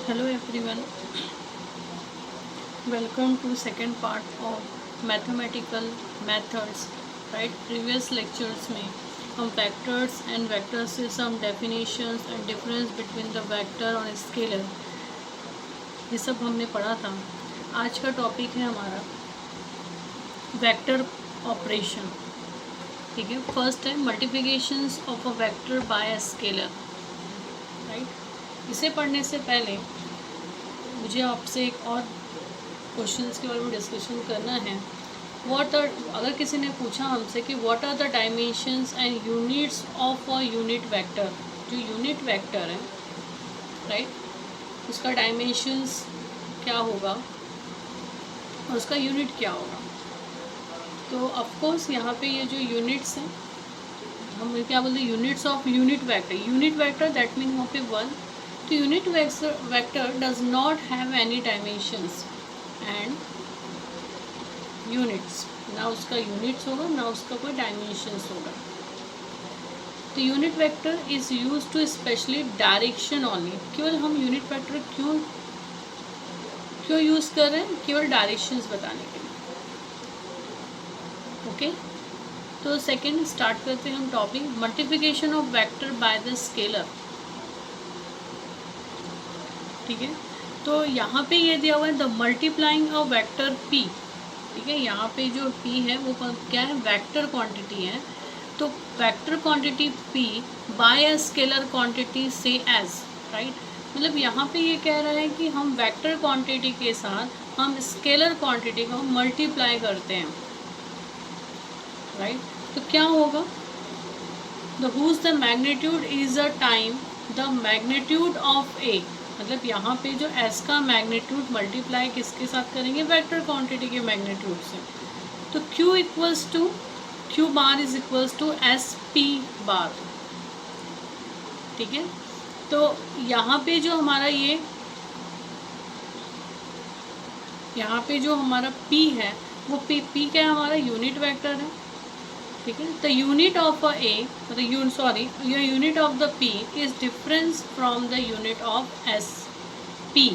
Hello everyone, welcome to second part of mathematical methods. Right, previous lectures में हम vectors and vectors से some definitions and difference between the vector और scalar ये सब हमने पढ़ा था। आज का टॉपिक है हमारा वेक्टर ऑपरेशन। ठीक है, फर्स्ट है multiplications of a vector by a scalar. Right, इसे पढ़ने से पहले मुझे आपसे एक और क्वेश्चंस के बारे में डिस्कशन करना है। अगर किसी ने पूछा हमसे कि what are the dimensions and units of a unit vector, जो यूनिट वेक्टर है राइट, उसका डायमेंशंस क्या होगा और उसका यूनिट क्या होगा। तो ऑफकोर्स यहाँ पे ये जो यूनिट्स हैं हम क्या बोलते हैं, units of unit vector. Unit vector that mean यहाँ पे 1। तो unit vector does not have any dimensions and units, ना उसका यूनिट्स होगा ना उसका कोई डायमेंशंस होगा। तो unit vector is use to specially direction only. केवल हम यूनिट वेक्टर क्यों यूज कर रहे हैं, केवल डायरेक्शंस बताने के लिए। ओके, तो सेकेंड स्टार्ट करते हैं हम topic multiplication of vector by the scalar. ठीक है, तो यहाँ पे ये दिया हुआ है the multiplying a vector P. ठीक है, यहाँ पे जो पी है वो क्या है, वेक्टर क्वांटिटी है। तो vector quantity P by a scalar quantity से एज। राइट, मतलब यहाँ पे ये कह रहा है कि हम वेक्टर क्वांटिटी के साथ हम स्केलर क्वांटिटी को मल्टीप्लाई करते हैं। राइट, तो क्या होगा, the whose the magnitude is a time the magnitude of A. मतलब यहाँ पे जो एस का मैग्नीट्यूड मल्टीप्लाई किसके साथ करेंगे, वेक्टर क्वांटिटी के मैग्नीट्यूड से। तो Q equals to Q bar is equals to S P bar. ठीक है, तो यहाँ पे जो हमारा यहाँ पे जो हमारा P है वो P क्या है, हमारा यूनिट वेक्टर है। ठीक है, द यूनिट ऑफ अ ए मतलब unit of the P is difference from the unit of S P.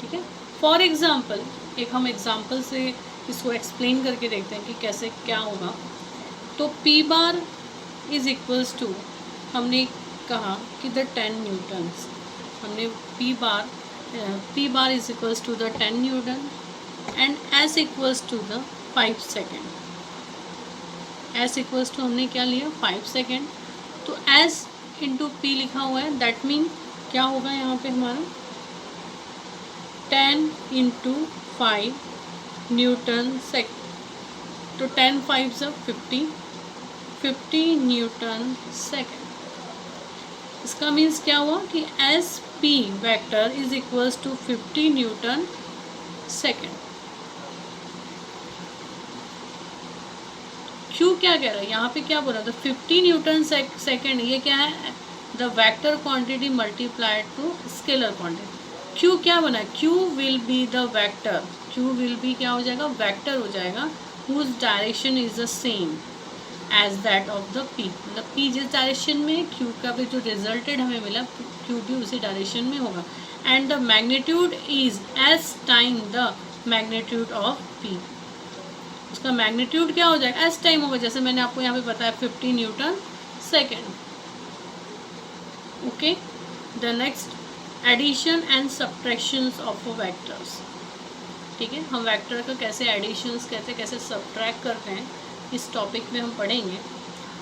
ठीक है, फॉर एग्जाम्पल एक हम एग्जाम्पल से इसको एक्सप्लेन करके देखते हैं कि कैसे क्या होगा। तो P bar is equals to, हमने कहा कि द 10 न्यूटन्स, हमने P bar is equals to the 10 newton and S equals to the 5 second. S equals to हमने क्या लिया, 5 सेकेंड। तो एस इंटू पी लिखा हुआ है, दैट मीन क्या होगा यहाँ पे हमारा 10 इंटू 5 न्यूटन सेकेंड। तो 10 5 से 50 न्यूटन सेकेंड। इसका मीन्स क्या हुआ कि S P vector is equals to 50 newton second. Q क्या कह रहा है, यहाँ पे क्या बोला था, 50 न्यूटन सेकेंड। ये क्या है, the vector quantity multiplied to scalar quantity. Q क्या बना, Q will be the vector, Q will be क्या हो जाएगा, वेक्टर हो जाएगा, whose direction is the same as that of the P. मतलब पी जिस डायरेक्शन में, क्यू का भी जो रिजल्टेड हमें मिला क्यू भी उसी डायरेक्शन में होगा। And the magnitude is S time the magnitude of P. उसका मैग्नीट्यूड क्या हो जाएगा, एस टाइम होगा, जैसे मैंने आपको यहाँ पे बताया 50 newton second. Okay, the next addition and subtractions of vectors. ठीक है, हम वेक्टर का कैसे एडिशंस कैसे सब्ट्रैक्ट करते हैं इस टॉपिक में हम पढ़ेंगे।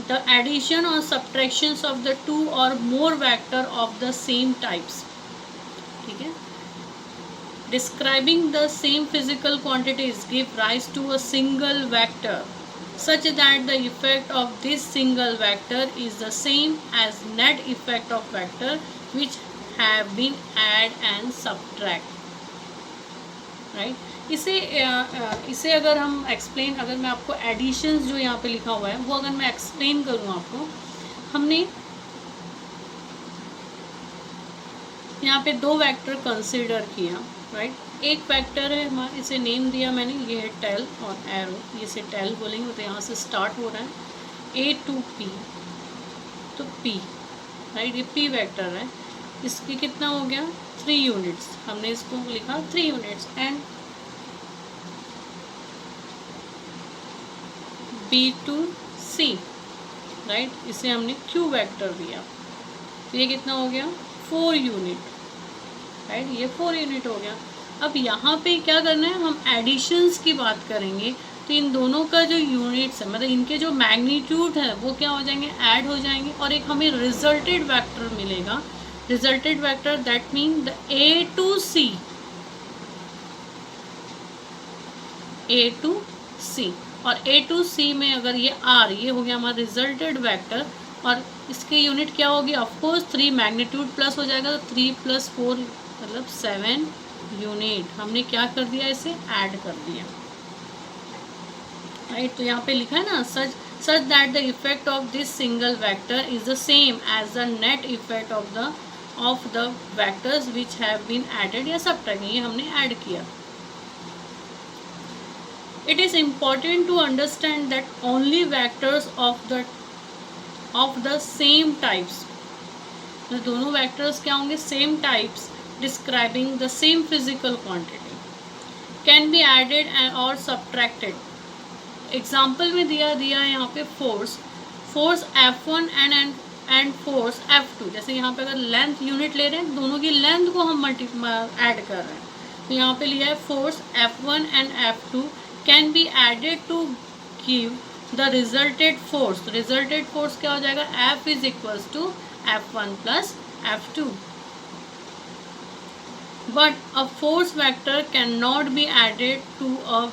द एडिशन और सब्ट्रैक्शंस ऑफ द 2 और more vector of the same types. ठीक है, describing the same physical quantities give rise to a single vector such that the effect of this single vector is the same as net effect of vector which have been add and subtract. right, इसे अगर हम explain, अगर मैं आपको editions जो यहाँ पे लिखा हुआ है वो अगर मैं एक्सप्लेन करूँ आपको, हमने यहाँ पे 2 वेक्टर कंसिडर किया। राइट, एक वेक्टर है हमारा, इसे नेम दिया मैंने, ये है टेल और एरो, इसे टेल बोलेंगे। तो यहाँ से स्टार्ट हो रहा है ए टू पी, तो पी, राइट, ये पी वेक्टर है। इसकी कितना हो गया 3 यूनिट्स, हमने इसको लिखा 3 यूनिट्स। एंड B2C, राइट, इसे हमने Q वेक्टर दिया, तो ये कितना हो गया 4 यूनिट, राइट, ये 4 यूनिट हो गया। अब यहाँ पे क्या करना है, हम एडिशंस की बात करेंगे, तो इन दोनों का जो यूनिट्स है, मतलब इनके जो मैग्नीट्यूड है वो क्या हो जाएंगे, ऐड हो जाएंगे, और एक हमें रिजल्टेड वेक्टर मिलेगा। Resulted vector that mean the A to C, और A to C में अगर ये R, ये हो गया हमारा रिजल्टेड वेक्टर, और इसकी यूनिट क्या होगी, ऑफकोर्स 3 मैग्नीट्यूड प्लस हो जाएगा, तो 3 + 4 मतलब 7 यूनिट। हमने क्या कर दिया, इसे ऐड कर दिया, राइट। तो यहाँ पे लिखा है ना, such that the effect of this single vector is the same as the net effect of the vectors which have been added या सब्ट्रैक्टेड, ये हमने ऐड किया। It is important to understand that only vectors of the same types, तो दोनों vectors क्या होंगे, same types, describing the same physical quantity, can be added और subtracted. Example में दिया है यहाँ पे force F1 and force F2। जैसे यहाँ पे अगर लेंथ यूनिट ले रहे हैं, दोनों की लेंथ को हम ऐड कर रहे हैं, तो यहाँ पे लिया है force F1 and F2 can be added to give the resulted force. Resulted force क्या हो जाएगा, F is equals to F1 plus F2। But a force vector can not be added to a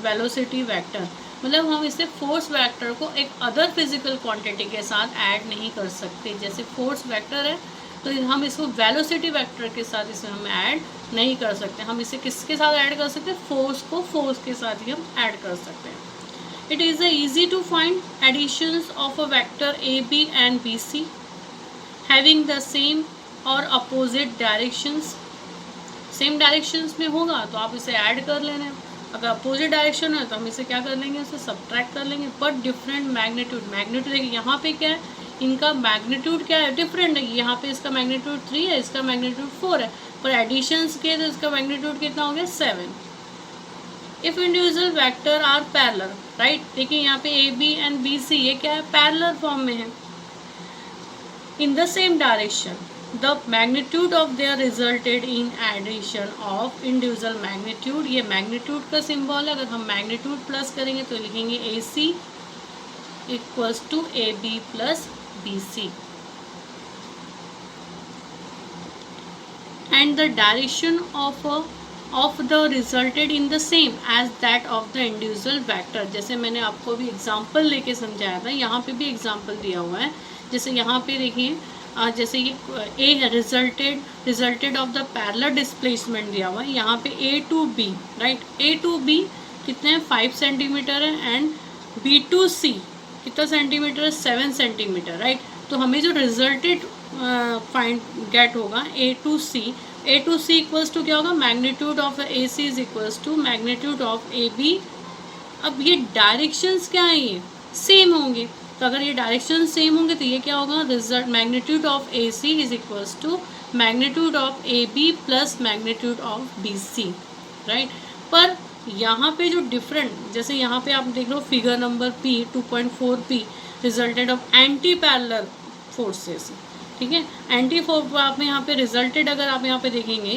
velocity vector, मतलब हम इसे force vector को एक other physical quantity के साथ ऐड नहीं कर सकते। जैसे फोर्स वेक्टर है, तो हम इसको वेलोसिटी वेक्टर के साथ इसे हम ऐड नहीं कर सकते। हम इसे किसके साथ ऐड कर सकते हैं, फोर्स को फोर्स के साथ ही हम ऐड कर सकते हैं। It is easy to find additions of a vector AB and BC having the same or opposite directions। Same directions में होगा तो आप इसे ऐड कर लेना, अगर अपोजिट डायरेक्शन है तो हम इसे क्या कर लेंगे, उसे सब्ट्रैक्ट कर लेंगे। बट डिफरेंट मैग्नीट्यूड देखिए यहाँ पे क्या है, इनका मैग्नीट्यूड क्या है, डिफरेंट है। यहाँ पे इसका मैग्नीट्यूड 3 है, इसका मैग्नीट्यूड 4 है, पर एडिशंस के तो इसका मैग्नीट्यूड कितना हो गया 7। If individual vector are parallel, right, देखिए यहाँ पे AB एंड BC ये क्या है, पैरेलल फॉर्म में है, in the same direction, the magnitude of their resulted in addition of individual magnitude. ये मैग्नीट्यूड का सिंबल है, अगर हम मैग्नीट्यूड प्लस करेंगे तो लिखेंगे AC equals to AB plus BC, and the direction of the resulted in the same as that of the individual vector। जैसे मैंने आपको भी एग्जांपल लेके समझाया था, यहाँ पे भी एग्जांपल दिया हुआ है। जैसे यहाँ पे देखिए, जैसे ये A resulted of the parallel displacement दिया हुआ है, यहाँ पे A to B, right, A to B कितने हैं 5 सेंटीमीटर है, एंड B to C कितना सेंटीमीटर है 7 सेंटीमीटर, राइट। तो हमें जो रिजल्टेड फाइंड गेट होगा A to C equals to क्या होगा, magnitude of AC is equals to magnitude of AB। अब ये डायरेक्शंस क्या है, ये सेम होंगे, तो अगर ये डायरेक्शन सेम होंगे तो ये क्या होगा, result magnitude of AC is equals to magnitude of AB plus magnitude of BC, right. पर यहाँ पे जो डिफरेंट, जैसे यहाँ पे आप देख लो figure number P 2.4P resulted of anti parallel forces, ठीक है। एंटी फोर्स आप यहाँ पे रिजल्टेड अगर आप यहाँ पे देखेंगे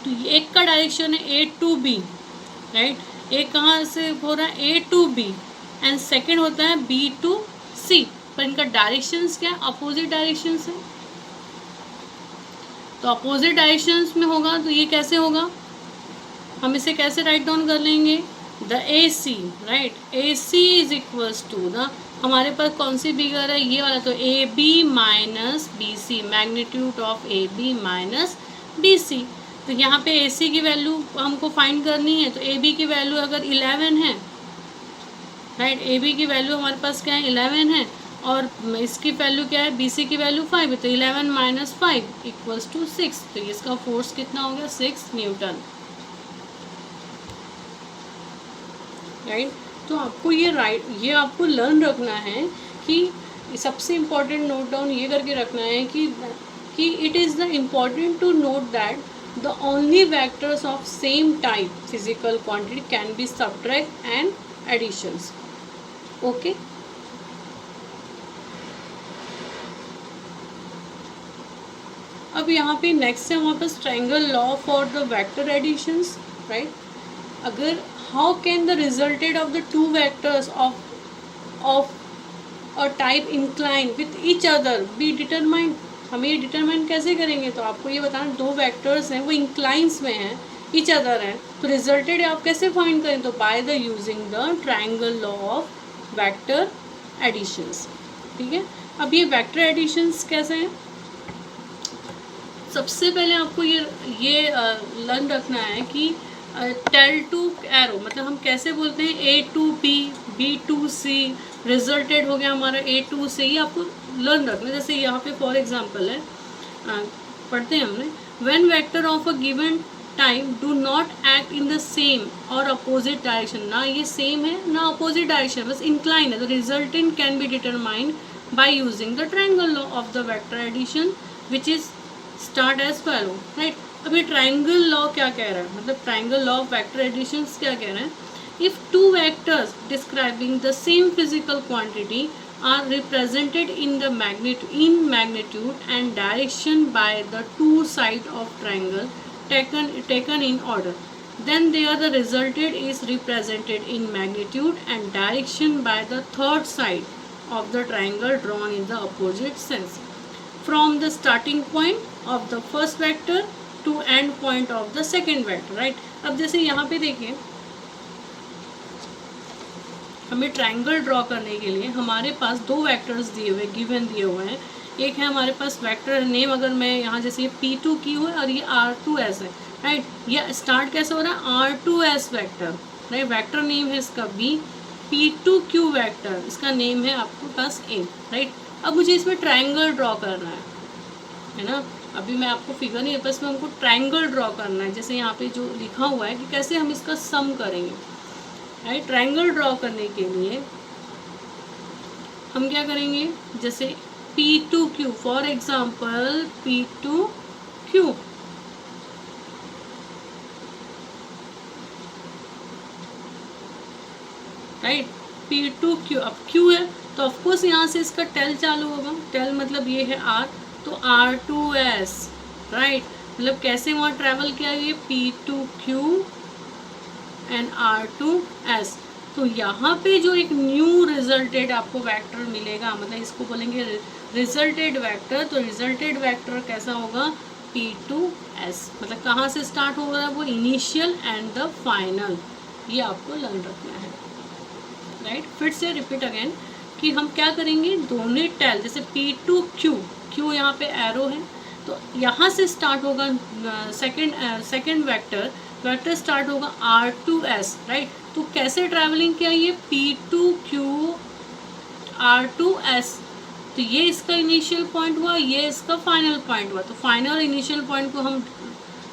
तो एक का डायरेक्शन है A to B, राइट, एक कहाँ से हो रहा है A to B, and second होता है B to C, पर इनका डायरेक्शंस क्या, अपोजिट डायरेक्शंस है। तो अपोजिट डायरेक्शंस में होगा तो ये कैसे होगा, हम इसे कैसे राइट डाउन कर लेंगे, the AC, right, AC is equals to the, हमारे पास कौन सी फिगर है, ये वाला, तो AB minus BC, magnitude of AB minus BC। तो यहाँ पे AC की वैल्यू हमको फाइंड करनी है, तो AB की वैल्यू अगर 11 है, राइट, AB की वैल्यू हमारे पास क्या है 11 है, और इसकी वैल्यू क्या है, BC की वैल्यू 5 है, तो 11 माइनस 5 इक्वल्स टू 6। तो इसका फोर्स कितना हो गया 6 न्यूटन, राइट। तो आपको ये आपको लर्न रखना है कि सबसे इम्पोर्टेंट नोट डाउन ये करके रखना है कि कि it is the important to note that the only vectors of same type physical quantity can be subtract and additions. Okay. अब यहाँ पे नेक्स्ट है हमारे पास triangle law for the vector additions, right. अगर how can the resulted of the two vectors of a type incline with each other be determined. हम ये determine कैसे करेंगे, तो आपको ये बताना, दो वेक्टर्स हैं वो इंक्लाइंस में हैं, ईच अदर हैं, तो रिजल्टेड आप कैसे फाइंड करें, तो by the using the triangle law of vector additions. ठीक है. अब ये वेक्टर एडिशंस कैसे हैं, सबसे पहले आपको ये लर्न रखना है कि टेल टू एरो, मतलब हम कैसे बोलते हैं A to B, B to C, resulted हो गया हमारा ए टू से, ये आपको लर्न रखना. जैसे यहाँ पे फॉर एग्जांपल है, पढ़ते हैं हमने, when vector of a given time do not act in the same और अपोजिट डायरेक्शन, ना ये सेम है ना अपोजिट डायरेक्शन, बस इंक्लाइन है, तो resultant can be determined by using the triangle law of the vector addition which is start as follow, right. अब ये ट्रायंगल लॉ क्या कह रहा है, मतलब triangle law of vector additions क्या कह रहे हैं, if two vectors describing the same physical quantity are represented in the magnitude and direction by the two sides of triangle taken in order, then there the resulted is represented in magnitude and direction by the third side of the triangle drawn in the opposite sense from the starting point of the first vector to end point of the second vector, right. अब जैसे यहाँ पे देखिए, हमें triangle draw करने के लिए हमारे पास दो वेक्टर्स दिए हुए गिवन दिए हुए हैं. एक है हमारे पास वेक्टर नेम, अगर मैं यहाँ जैसे ये P2Q है और ये R2S है, राइट. ये स्टार्ट कैसे हो रहा है, R2S vector, right. Vector name है इसका B, P2Q वेक्टर, इसका नेम है आपके पास A, राइट. अब मुझे इसमें ट्रायंगल ड्रॉ करना है ना. अभी मैं आपको फिगर नहीं, बस मैं हमको ट्रायंगल ड्रॉ करना है. जैसे यहाँ पे जो लिखा हुआ है कि कैसे हम इसका सम करेंगे, राइट. ट्रायंगल ड्रॉ करने के लिए हम क्या करेंगे, जैसे P2Q for example P2Q, right. P2Q, अब Q है तो ऑफकोर्स यहाँ से इसका टेल चालू होगा, टेल मतलब ये है R, तो R2S, राइट. मतलब कैसे वहाँ ट्रेवल किया, ये P2Q एंड R2S. तो यहाँ पे जो एक न्यू रिजल्टेड आपको वेक्टर मिलेगा, मतलब इसको बोलेंगे रिजल्टेड वेक्टर, तो रिजल्टेड वेक्टर कैसा होगा, P2S. मतलब कहाँ से स्टार्ट होगा वो, इनिशियल एंड द फाइनल, ये आपको लर्न रखना है, राइट. फिर से रिपीट अगेन कि हम क्या करेंगे, दोनों टेल, जैसे P2Q, Q यहाँ पे एरो है, तो यहाँ से स्टार्ट होगा सेकेंड वेक्टर स्टार्ट होगा R2S, राइट. तो कैसे ट्रैवलिंग किया, ये P2Q R2S, तो ये इसका इनिशियल पॉइंट हुआ, ये इसका फाइनल पॉइंट हुआ. तो फाइनल इनिशियल पॉइंट को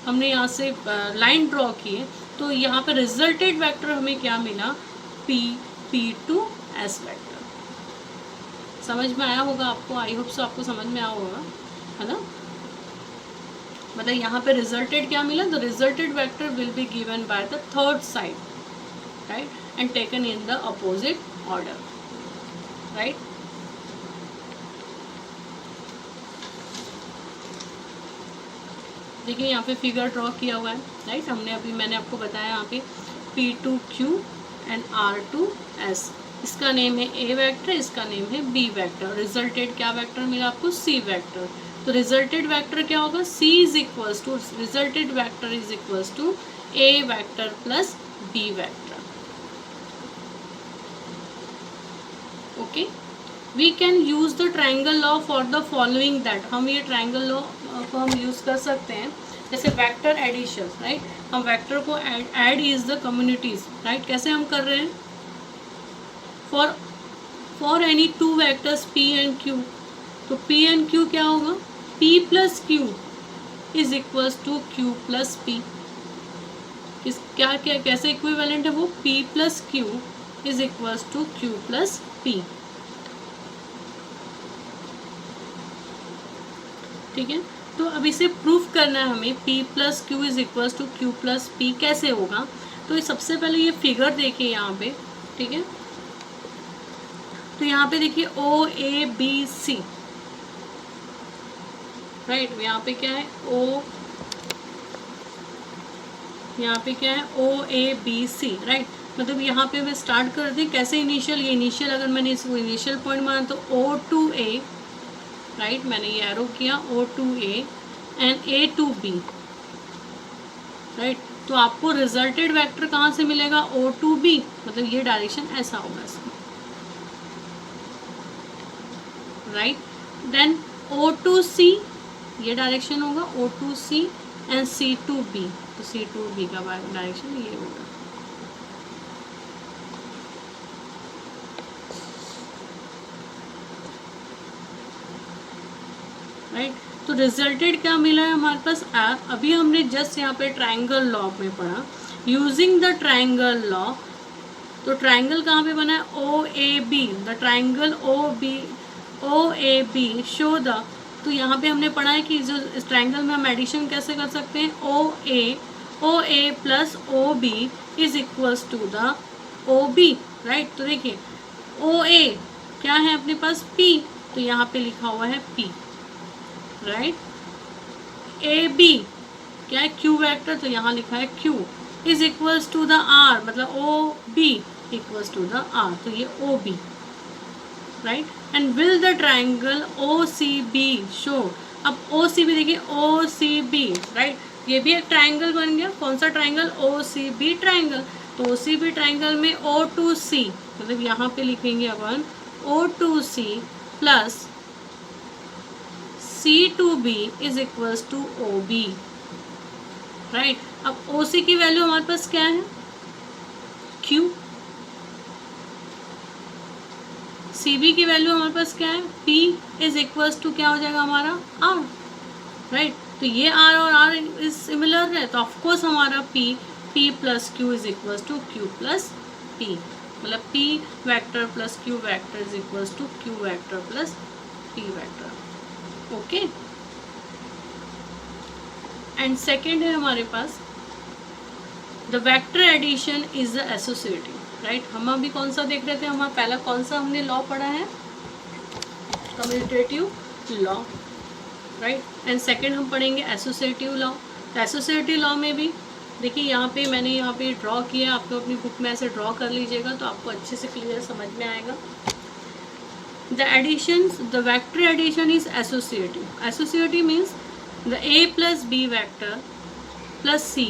हमने यहाँ से लाइन ड्रॉ की है, तो यहाँ पे रिजल्टेड वेक्टर हमें क्या मिला, P2S वेक्टर. समझ में आया होगा आपको, आई होप सो आपको समझ में आया होगा, है ना. मतलब यहाँ पे रिजल्टेड क्या मिला, the resulted vector will be given by the third side, right, and taken in the opposite order, right. देखिए यहाँ पे फिगर ड्रॉ किया हुआ है, राइट. मैंने आपको बताया यहाँ पे P2Q एंड R2S, इसका नेम है A वेक्टर, इसका नेम है B वेक्टर. रिजल्टेड क्या वेक्टर मिला आपको, C वेक्टर. तो रिजल्टेड वेक्टर क्या होगा, C is equals to, resulted vector is equals to A vector plus B vector. Okay. We can use the triangle law for the following that, हम ये triangle law को हम use कर सकते हैं. जैसे वेक्टर एडिशन, राइट. हम vector को add is the communities, right. कैसे हम कर रहे हैं, for any two vectors P and Q, तो P एंड Q क्या होगा, P plus Q is equals to Q plus P. क्या कैसे इक्विवेलेंट है वो, P plus Q is equals to Q plus P. ठीक है। तो अब इसे प्रूफ करना है हमें, p plus Q is equal to Q plus P कैसे होगा। तो सबसे पहले ये फिगर देखिए यहाँ पे, ठीक है। तो यहाँ पे देखिए ओ ए बी सी, राइट। यहाँ पे क्या है ओ, यहाँ पे क्या है O A B C, right. मतलब यहाँ पे मैं स्टार्ट कर दी कैसे, इनिशियल, ये इनिशियल अगर मैंने इसको इनिशियल पॉइंट माना तो ओ टू ए, राइट, मैंने ये एरो किया O to A and A to B, right. तो आपको रिजल्टेड वेक्टर कहाँ से मिलेगा, ओ टू बी, मतलब ये डायरेक्शन ऐसा होगा इसका, right. Then O to C, ये डायरेक्शन होगा O to C and C to B, तो सी टू बी का डायरेक्शन ये होगा, राइट। तो रिजल्टेड क्या मिला है हमारे पास, अभी हमने जस्ट यहाँ पे ट्राइंगल लॉ में पढ़ा, यूजिंग द ट्राइंगल लॉ। तो ट्राइंगल कहाँ पे बना है, O A B, the triangle O A B show the. तो यहाँ पे हमने पढ़ा है कि जो इस ट्राइंगल में हम एडिशन कैसे कर सकते हैं, O A plus O B is equals to the O B, right. तो देखिए ओ ए क्या है अपने पास पी, तो यहाँ पे लिखा हुआ है पी, राइट। ए बी क्या है क्यू वेक्टर, तो यहाँ लिखा है Q is equals to the R, मतलब O B equals to the R, तो ये O B, right. And will the triangle O C B show, अब ओ सी बी देखिए ओ सी बी, राइट, ये भी एक ट्राइंगल बन गया, कौन सा triangle, O C B triangle. तो ओ सी बी ट्राइंगल में ओ टू सी, मतलब यहाँ पे लिखेंगे अपन O to C plus C to B is equals to O B, right. अब ओ सी की वैल्यू हमारे पास क्या है, क्यू, सी बी की वैल्यू हमारे पास क्या है, पी इज इक्वल्स टू क्या हो जाएगा हमारा आर, राइट। तो ये आर और आर इज सिमिलर है, तो ऑफकोर्स हमारा P plus Q is equals to Q plus P, मतलब P vector plus Q vector is equals to Q vector plus P vector, okay. And second है हमारे पास the vector addition is the associative, right. हम अभी कौन सा देख रहे थे, हमारा पहला कौन सा हमने लॉ पढ़ा है, commutative law, right. And second हम पढ़ेंगे एसोसिएटिव लॉ। तो एसोसिएटिव लॉ में भी देखिए यहाँ पे मैंने यहाँ पे ड्रॉ किया, आप लोग अपनी बुक में ऐसे ड्रॉ कर लीजिएगा तो आपको अच्छे से क्लियर समझ में आएगा। The addition, the vector addition is associative, associative means the A plus B vector plus C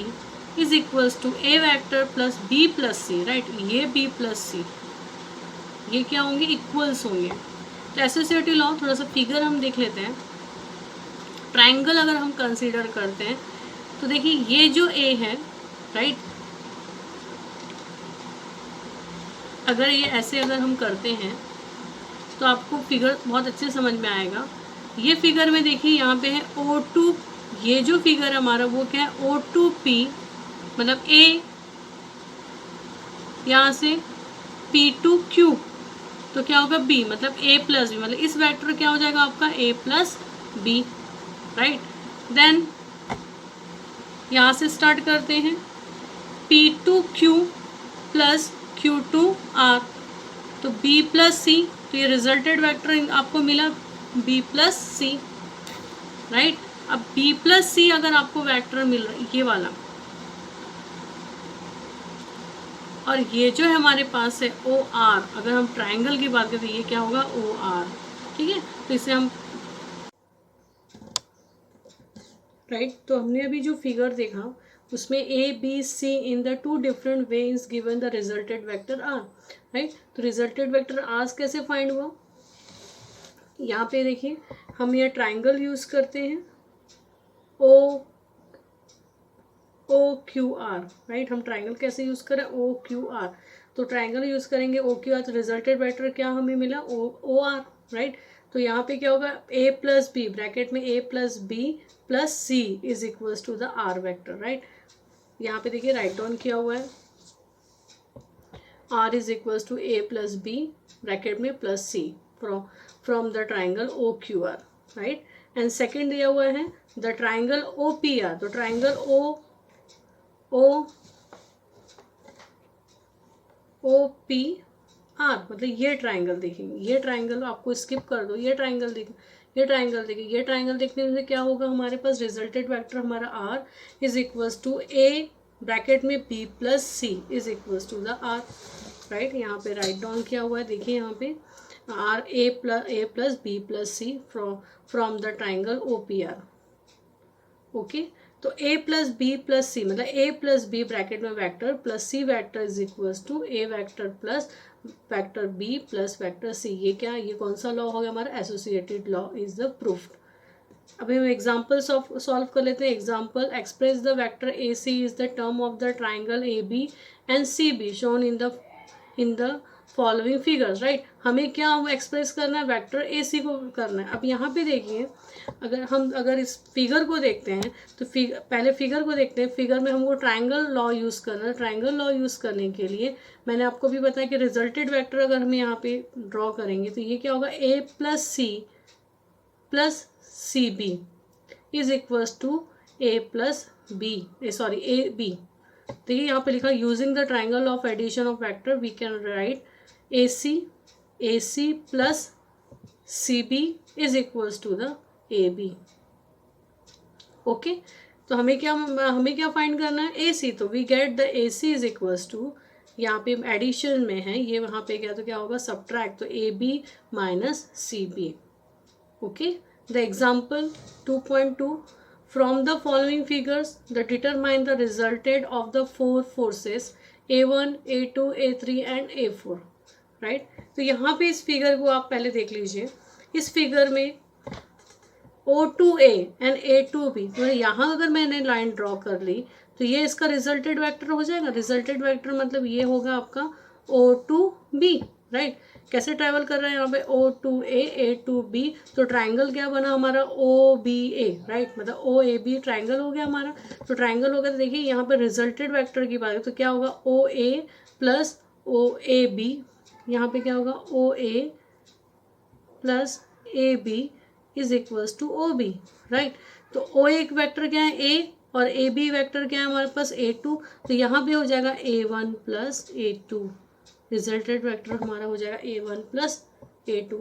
is equals to A vector plus B plus C, right. ये बी प्लस सी ये क्या होंगे, इक्वल्स होंगे। तो associative law, थोड़ा सा figure हम देख लेते हैं। ट्राइंगल अगर हम कंसीडर करते हैं तो देखिए ये जो ए है, राइट, अगर ये ऐसे अगर हम करते हैं तो आपको फिगर बहुत अच्छे समझ में आएगा। ये फिगर में देखिए यहाँ पे है ओ टू, ये जो फिगर हमारा वो क्या है ओ टू पी, मतलब ए, यहाँ से पी टू क्यू, तो क्या होगा बी, मतलब ए प्लस बी, मतलब इस वेक्टर क्या हो जाएगा आपका A plus B, right. Then यहाँ से स्टार्ट करते हैं P to Q plus Q to R, तो बी प्लस सी, तो ये रिजल्टेड वेक्टर आपको मिला बी प्लस सी, राइट। अब बी प्लस सी अगर आपको वेक्टर मिल रहा है ये वाला, और ये जो है हमारे पास है ओ आर, अगर हम ट्राइंगल की बात करें तो ये क्या होगा ओ आर, ठीक है। तो इसे हम, राइट, तो हमने अभी जो फिगर देखा उसमें A B C in the two different way is given the resulted vector are, right. तो रिजल्टेड वेक्टर आर कैसे फाइंड हुआ, यहाँ पे देखिए हम ये ट्राइंगल यूज करते हैं ओ क्यू आर, राइट। हम ट्राइंगल कैसे यूज करें ओ क्यू आर, तो ट्राइंगल यूज करेंगे ओ क्यू आर, तो रिजल्टेड वेक्टर क्या हमें मिला ओ आर, राइट। तो यहाँ पे क्या होगा ए प्लस बी, ब्रैकेट में A plus B plus C is equals to the R vector, right. यहाँ पे देखिए राइट डाउन किया हुआ है R is equals to A plus B bracket में plus C from the triangle O Q R, right. And second दिया हुआ है the triangle O P R, तो ट्राइंगल ओ पी आर मतलब ये ट्राइंगल देखेंगे, ये ट्राइंगल आपको स्किप कर दो, ये ट्राइंगल देखें, ये ट्राइंगल देखें, ये ट्राइंगल देखने से क्या होगा हमारे पास रिजल्टेड वेक्टर हमारा R is equals to A bracket में B plus C is equals to the R, right. यहाँ पे राइट डाउन किया हुआ है, देखिए यहाँ पे R A plus B plus C from the triangle O P R. Okay, तो a plus B plus C मतलब a प्लस बी ब्रैकेट में vector plus C vector is equals to a vector plus vector b plus vector c। ये क्या, ये कौन सा law हो गया हमारा, associated law is the proofed. अभी हम एग्जाम्पल सॉल्व कर लेते हैं। Example, express the vector A C is the term of the triangle A B and C B shown in the following figures, right. हमें क्या एक्सप्रेस करना है, vector A सी को करना है। अब यहाँ पे देखिए, अगर इस फिगर को देखते हैं तो पहले फिगर को देखते हैं। फिगर में हमको ट्राइंगल लॉ यूज़ करना है। ट्राइंगल लॉ यूज़ करने के लिए मैंने आपको भी बताया कि रिजल्टेड वेक्टर अगर हम यहाँ पे ड्रॉ करेंगे तो ये क्या होगा, A plus C B is equals to A plus B, sorry A B. देखिए यहाँ पे लिखा using the triangle of addition of vector we can write A C plus C B is equals to the A B. Okay, तो हमें क्या find करना है, A C. तो we get the A C is equals to, यहाँ पे addition में है ये, वहाँ पे क्या तो क्या होगा सब्ट्रैक्ट, तो A B minus C B. Okay, the example 2.2 from the following figures the determine the resulted of the four forces A1, A2, A3 and A4, right. तो यहाँ पे इस फिगर को आप पहले देख लीजिए। इस फिगर में O2A एंड A2B, तो यहाँ अगर मैंने लाइन ड्रॉ कर ली तो ये इसका रिजल्टेड वेक्टर हो जाएगा। रिजल्टेड वेक्टर मतलब ये होगा आपका O2B, राइट। कैसे ट्रैवल कर रहा है यहाँ पे O2A A2B, तो ट्राइंगल क्या बना हमारा OBA, राइट, मतलब OAB ट्राइंगल हो गया हमारा। तो ट्राइंगल हो गया, तो देखिए यहाँ पे रिजल्टेड वेक्टर की बात है तो क्या होगा OA प्लस OAB, यहाँ पे क्या होगा OA plus AB is equals to OB, right. तो OA एक वेक्टर क्या है A और AB वेक्टर क्या है हमारे पास A2, तो यहाँ पे हो जाएगा A1 plus A2, resulted vector हमारा हो जाएगा A1 plus A2,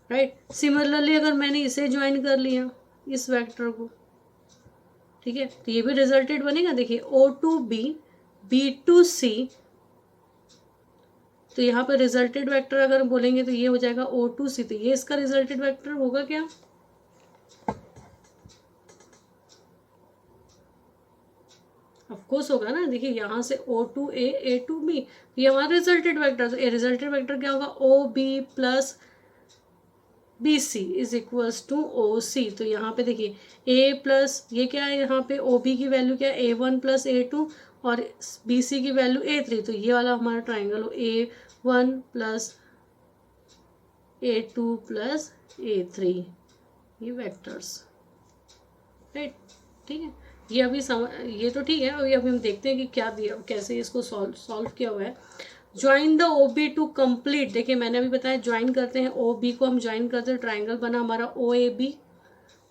right. Similarly अगर मैंने इसे ज्वाइन कर लिया इस वेक्टर को, ठीक है, तो ये भी रिजल्टेड बनेगा। देखिए O2B B2C, तो यहाँ पर रिजल्टेड वेक्टर अगर बोलेंगे तो ये हो जाएगा O2C, तो ये इसका रिजल्टेड वेक्टर होगा क्या, ऑफकोर्स होगा ना। देखिए यहाँ से O2A A2B, तो ये हमारा रिजल्टेड वेक्टर, तो ये रिजल्टेड वेक्टर क्या होगा OB plus BC is equals to OC। तो यहाँ पे देखिए A प्लस ये क्या है, यहाँ पे OB की वैल्यू क्या है A1 प्लस A2 और BC की वैल्यू A3, तो ये वाला हमारा ट्राइंगल हो A1 plus A2 plus A3, ये वेक्टर्स, राइट, ठीक है। ये अभी ये तो ठीक है। अभी हम देखते हैं कि क्या दिया, कैसे इसको सॉल्व किया हुआ है। Join the OB to complete, देखिए मैंने अभी बताया ज्वाइन करते हैं, OB को हम ज्वाइन करते हैं, ट्राइंगल बना हमारा OAB,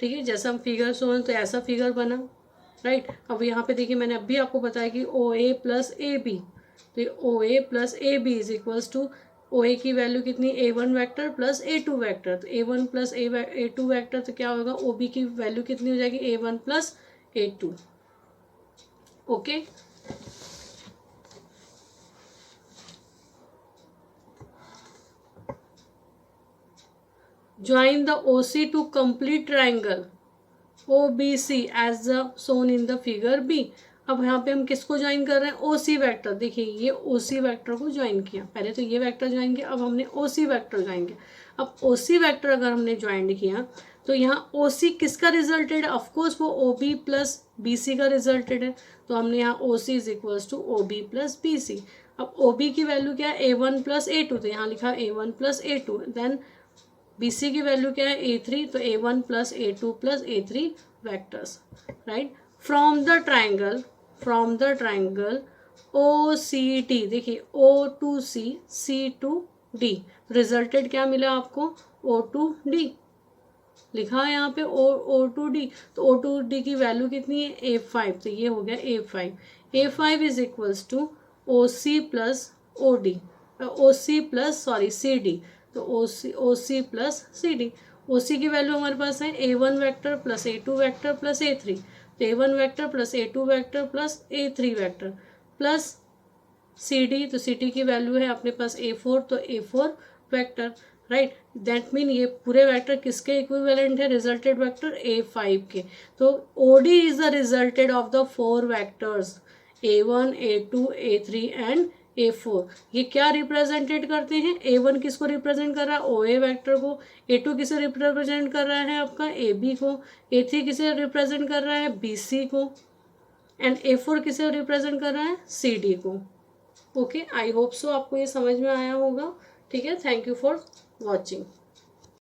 ठीक है, जैसा हम फिगर सो तो ऐसा फिगर बना, राइट। अब यहाँ पे देखिए मैंने अभी आपको बताया कि OA प्लस AB, तो OA plus AB is equals to OA की वैल्यू कितनी A1 vector plus A2 vector, तो A1 प्लस A2 वेक्टर, तो क्या होगा OB की वैल्यू कितनी हो जाएगी A1 plus A2। Okay, join the OC to complete triangle OBC as the shown in the figure B। अब यहाँ पे हम किसको ज्वाइन कर रहे हैं, OC वेक्टर। देखिए ये OC वेक्टर को ज्वाइन किया, पहले तो ये वेक्टर ज्वाइन किया, अब हमने OC वेक्टर ज्वाइन किया। अब OC वेक्टर अगर हमने ज्वाइन किया तो यहाँ OC किसका रिजल्टेड है, ऑफकोर्स वो OB प्लस BC का रिजल्टेड है, तो हमने यहाँ OC is equals to OB plus BC। अब OB की वैल्यू क्या है A1 प्लस A2, तो यहाँ लिखा A1 plus A2, then BC की वैल्यू क्या है A3, तो A1 plus A2 plus A3 vectors, right. From the triangle OCD, देखिए O2C C2D, रिजल्टेड क्या मिला आपको O2D, लिखा है यहाँ पे O2D, तो O2D की वैल्यू कितनी है A5, तो ये हो गया A5 is equals to OC plus OD, CD, तो OC प्लस CD। OC की वैल्यू हमारे पास है A1 vector plus A2 vector plus A3, तो A1 vector plus A2 vector plus A3 vector plus CD, तो CD की value है अपने पास A4, तो A4 vector, right. That mean ये पूरे वेक्टर किसके इक्विवेलेंट है, रिजल्टेड वेक्टर A5 के। तो OD is the resulted of the 4 vectors A1, A2, A3 and A4। ये क्या रिप्रेजेंटेड करते हैं, A1 किसको रिप्रेजेंट कर रहा है, OA वेक्टर को, A2 किसे रिप्रेजेंट कर रहा है आपका AB को, A3 किसे रिप्रेजेंट कर रहा है BC को, एंड A4 किसे रिप्रेजेंट कर रहा है CD को। ओके, आई होप सो आपको ये समझ में आया होगा। ठीक है, थैंक यू फॉर वॉचिंग।